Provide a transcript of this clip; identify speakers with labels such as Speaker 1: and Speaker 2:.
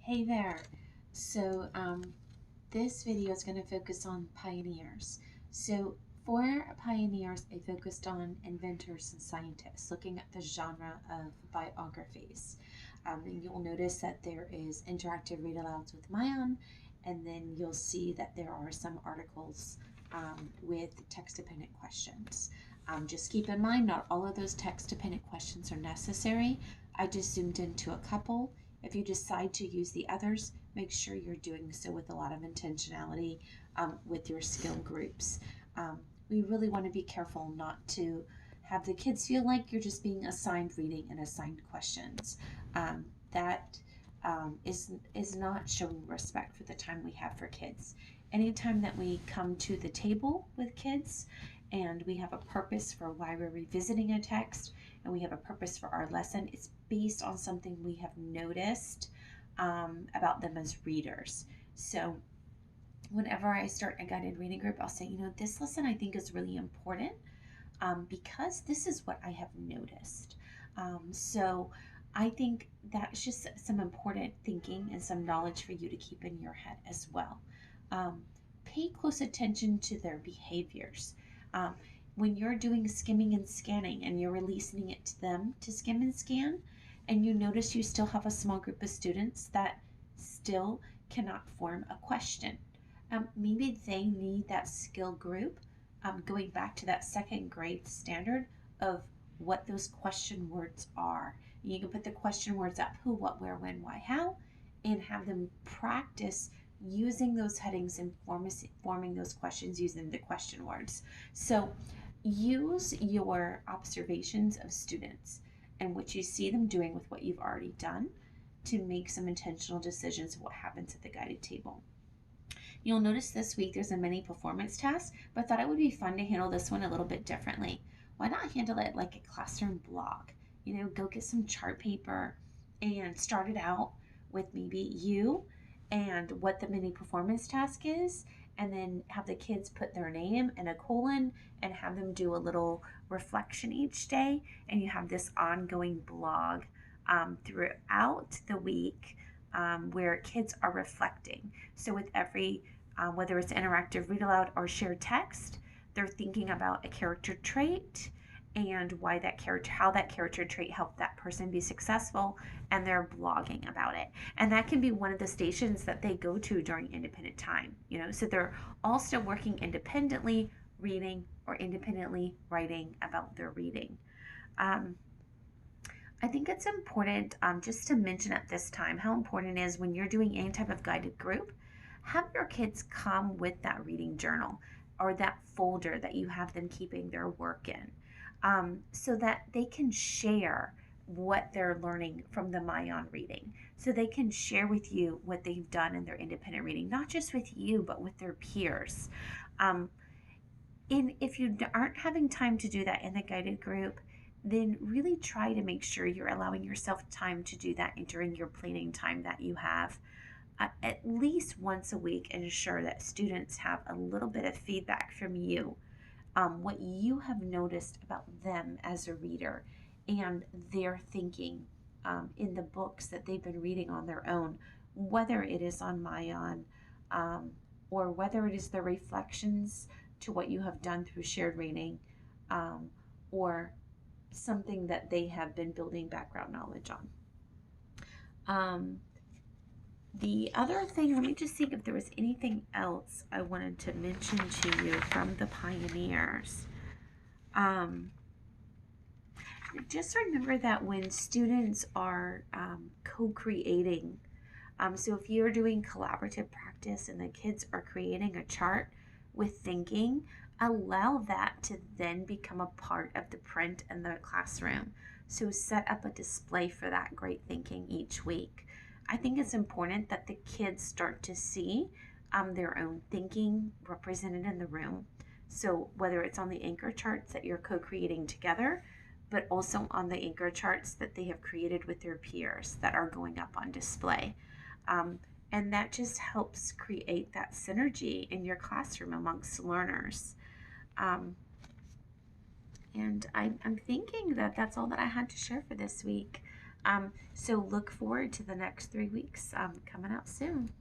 Speaker 1: Hey there. So, this video is going to focus on pioneers. So, for pioneers, I focused on inventors and scientists, looking at the genre of biographies. And you'll notice that there is interactive read alouds with Mayan, and then you'll see that there are some articles with text dependent questions. Just keep in mind, not all of those text dependent questions are necessary. I just zoomed into a couple. If you decide to use the others, make sure you're doing so with a lot of intentionality with your skill groups. We really want to be careful not to have the kids feel like you're just being assigned reading and assigned questions. That is not showing respect for the time we have for kids. Anytime that we come to the table with kids and we have a purpose for why we're revisiting a text and we have a purpose for our lesson, it's based on something we have noticed about them as readers. So whenever I start a guided reading group, I'll say, this lesson I think is really important because this is what I have noticed. So I think that's just some important thinking and some knowledge for you to keep in your head as well. Um, Pay close attention to their behaviors. Um, when you're doing skimming and scanning and you're releasing it to them to skim and scan, and you notice you still have a small group of students that still cannot form a question, maybe they need that skill group going back to that second grade standard of what those question words are. You can put the question words up: who, what, where, when, why, how, and have them practice using those headings and forming those questions using the question words. So use your observations of students and what you see them doing with what you've already done to make some intentional decisions of what happens at the guided table. You'll notice this week there's a mini performance task, but I thought it would be fun to handle this one a little bit differently. Why not handle it like a classroom blog? Go get some chart paper and start it out with maybe you and what the mini performance task is, and then have the kids put their name and a colon and have them do a little reflection each day. And you have this ongoing blog throughout the week where kids are reflecting. So with every whether it's interactive read aloud or shared text, they're thinking about a character trait and why that character, how that character trait helped that person be successful, and they're blogging about it. And that can be one of the stations that they go to during independent time. So they're all still working independently, reading or independently writing about their reading. I think it's important just to mention at this time how important it is when you're doing any type of guided group, have your kids come with that reading journal or that folder that you have them keeping their work in, so that they can share what they're learning from the Mayan reading. So they can share with you what they've done in their independent reading, not just with you, but with their peers. Um, if you aren't having time to do that in the guided group, then really try to make sure you're allowing yourself time to do that during your planning time that you have. At least once a week, ensure that students have a little bit of feedback from you, what you have noticed about them as a reader and their thinking in the books that they've been reading on their own, whether it is on Mayan or whether it is the reflections to what you have done through shared reading, or something that they have been building background knowledge on. The other thing, let me just see if there was anything else I wanted to mention to you from the pioneers. Just remember that when students are co-creating, so if you're doing collaborative practice and the kids are creating a chart with thinking, allow that to then become a part of the print in the classroom. So set up a display for that great thinking each week. I think it's important that the kids start to see their own thinking represented in the room. So whether it's on the anchor charts that you're co-creating together, but also on the anchor charts that they have created with their peers that are going up on display. And that just helps create that synergy in your classroom amongst learners. And I'm thinking that that's all that I had to share for this week. So look forward to the next 3 weeks coming out soon.